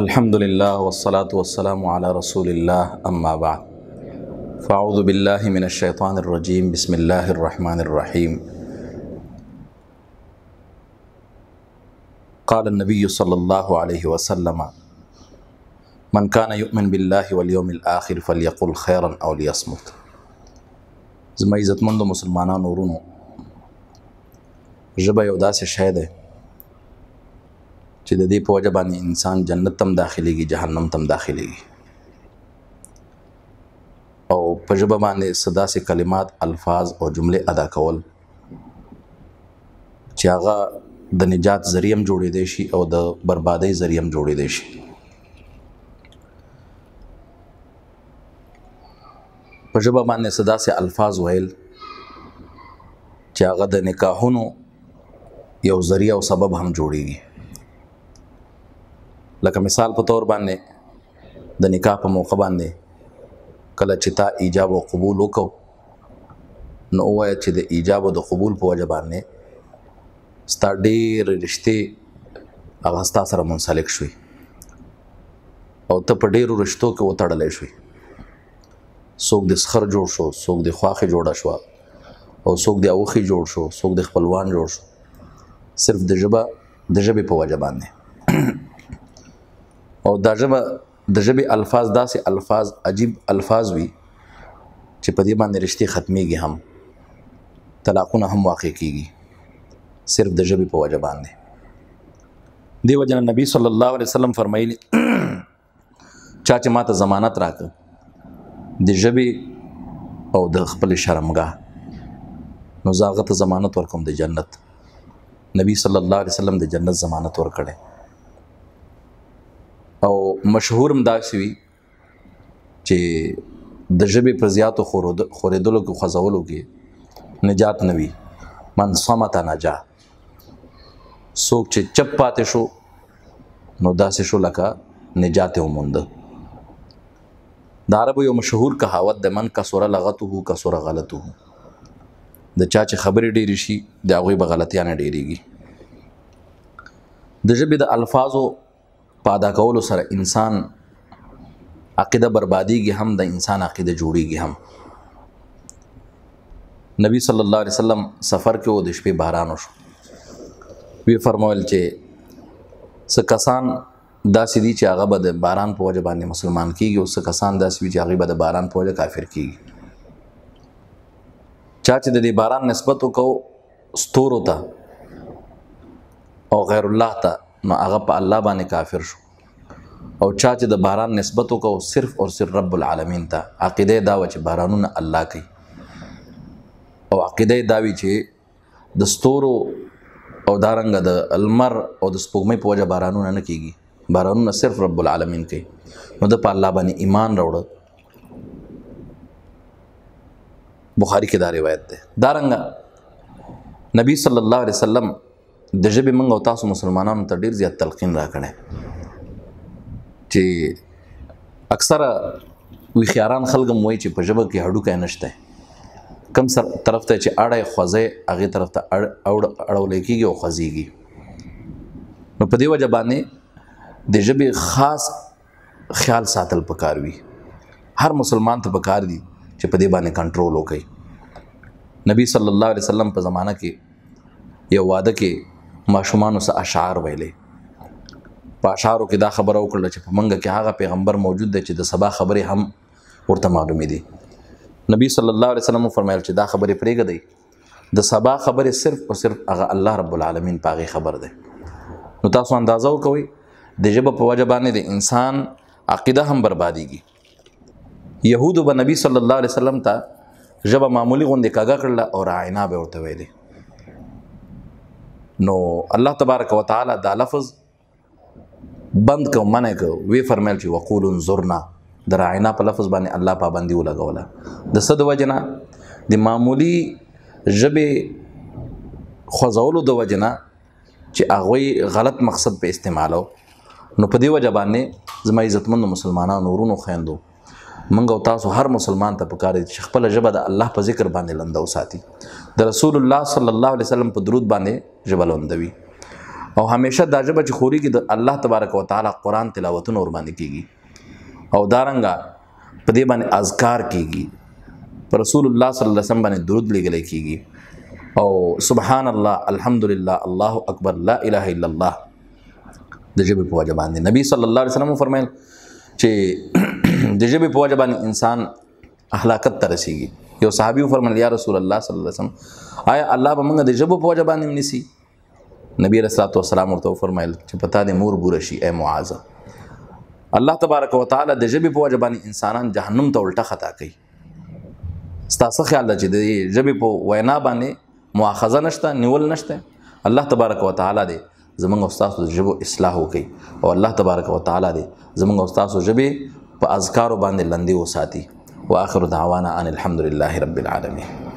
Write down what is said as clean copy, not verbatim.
الحمد لله والصلاة والسلام على رسول الله أما بعد فأعوذ بالله من الشيطان الرجيم بسم الله الرحمن الرحيم قال النبي صلى الله عليه وسلم من كان يؤمن بالله واليوم الآخر فليقل خيرا أو ليصمت. زما عزتمندو مسلمانانو ورونو، ژبه یو داسې شی دی چې د دې په وجه باندې انسان جنت تم داخليږي، جهنم تم داخليږي. او په ژبه باندې څه داسې کلمات، الفاظ او جملې ادا کول چې هغه د نجات ذریعہ هم جوړېدی شي او د بربادۍ ذریعہ هم جوړېدی شي. په ژبه باندې څه داسې الفاظ ویل چې هغه د نکاحونو یو ذریعہ او سبب هم جوړېږي. لکه مثال په تور باندې د نکاح په موقع باندې کله چې تا ایجاب او قبول وکړو، نو ووایه چې د ایجاب او د قبول په وجه باندې ستا ډېر رشتې هغه ستا سره منسلک شوي او ته په ډېرو رشتو کې وتړلی شوي. څوک د سخر جوړ شو، څوک د خواښې جوړه شوه او څوک د اوښې جوړ شو، څوک د خپلوان جوړ شو، صرف د ژبې په وجه باندې. او د ژبې الفاظ داسې الفاظ، عجیب الفاظ وي چې په دې باندې رشتې ختمیږي، هم طلاقونه هم واقع کیږي، صرف د ژبې په وجه باندې. دې وجه نه نبی صلی الله علیه وسلم فرمایلی چا چې ماته ضمانت راکړ د ژبې او د خپل شرمګاه، نو زه هغه ته ضمانت ورکوم د جنت. نبی صلی الله علیه وسلم د جنت ضمانت ورکړی. او مشهور هم داسې وي چې د ژبې په زیاتو خورېدلو کې، خوځولو کې نجات نه وي. من صمت نجا. څوک چې چپ پاتې شو نو داسې شو لکه نجات یې ومونده. د عربو یو مشهور کهاوت د من کسره لغته کسره غلطه. د چا چې خبرې ډېرې شي د هغوی به غلطیانې ډېرېږي. د ژبې د الفاظو په ادا کولو سره انسان عقیده بربادیږي، هم د انسان عقیده جوړیږي هم. نبی صلی الله علیه وسلم سفر کې و، د شپې باران وشو. وی فرمایل چې څه کسان داسې دي چې هغه به د باران په وجه باندې مسلمان کیږي، او څه کسان داسې وي چې هغه به د باران په وجه کافر کیږي. چا چې د دې باران نسبت وکړو ستورو ته او غیر الله ته، نو هغه په الله باندې کافر شو. او چا چې د باران نسبت وکړو صرف او صرف رب العالمین ته، عقیده دا و چې بارانونه الله کوي، او عقیده دا وی چې د ستورو او دارنګه د المر او د سپوږمۍ په وجه بارانونه نه کیږي، بارانونه صرف رب العالمین کوي. نو د په الله باندې ایمان راوړه. بخاری کې دا روایت ده. دارنګه نبی صلی الله علیه وسلم د ژبې موږ او تاسو مسلمانانو ته ډېر زیات تلقین راکړی چې اکثره ویښیاران خلک هم وایي چې په ژبه کې هډوکی نشته. کم طرف ته چې اړی خوځی هغې طرف ته اړولی کېږي او خوځېږي. نو په دې وجه باندې د ژبې خاص خیال ساتل پکار وي. هر مسلمان ته پکار دي چې په دې باندې کنټرول وکړي. نبی صلی الله علیه وسلم په زمانه کې یو واده کې ماشومانو سره اشعار ویلې. په اشعارو کې دا خبره وکړله چې په منګه کې هغه پیغمبر موجود دی چې د سبا خبرې هم ورته معلومې دي. نبی صلی الله علیه وسلم فرمایل چې دا خبرې پرېږدئ، د سبا خبرې صرف او صرف هغه الله رب العالمین په هغې خبر دی. نو تاسو اندازه وکوئ د ژبه په وجه باندې د انسان عقیده هم بربادیږي. یهودو به نبی صلی الله علیه وسلم ته ژبه معمولی غوندې کږه کړله او رعینا به ورته ویلې. نو الله تبارک وتعالی دا لفظ بند کو، منع کو. وی فرمایل چې وقولوا انظرنا. د رعینا په لفظ باندې الله پابندي ولګوله. د څه د وجه نه؟ د معمولی ژبې خوځولو د وجه نه چې هغوی غلط مقصد په استعمالو. نو په دې وجه باندې زما عزتمندو مسلمانانو ورونو خویندو، موږ او تاسو هر مسلمان ته پکار دي چې خپل ژبه د الله په ذکر باندې لنده وساتي، د رسول الله صلی الله علیه وسلم په درود باندې ژبه لوندوي. او همیشه دا ژبه چې خوريږي د الله تبارک وتعالى قرآن تلاوتونه ور باندې کیږي او دارنګه په دې باندې اذکار کیږي، پر رسول الله صلی الله علیه وسلم باندې درود لګل کیږي او سبحان الله الحمدلله الله اکبر لا اله الا الله د ژبې په وجه باندې نبی صلی الله علیه وسلم فرمایل چې د ژبې په وجه باندې انسان اخلاقت ته رسیږي. یو صحابي فرمایل یا رسول الله صلی الله علیه وسلم آیا الله به موږ د ژبې په وجه باندې ونیسي؟ نبی رسول الله والسلام ورته فرمایل چې پتا دې مور بوره شي اے معاذ، الله تبارک وتعالى د ژبې په وجه باندې انسانان جهنم ته الټه خطا کوي. ستاسو خیال چې د ژبې په وینا باندې مؤاخذه نشته، نیول نشته. الله تبارک وتعالى دې زمونږ او تاسو د ژبو اصلاح وکړي او الله تبارک وتعالى دې زمونږ او تاسو ژبې په اذکارو باندې لندې وساتي. واخر دعوانا ان الحمد لله رب العالمين.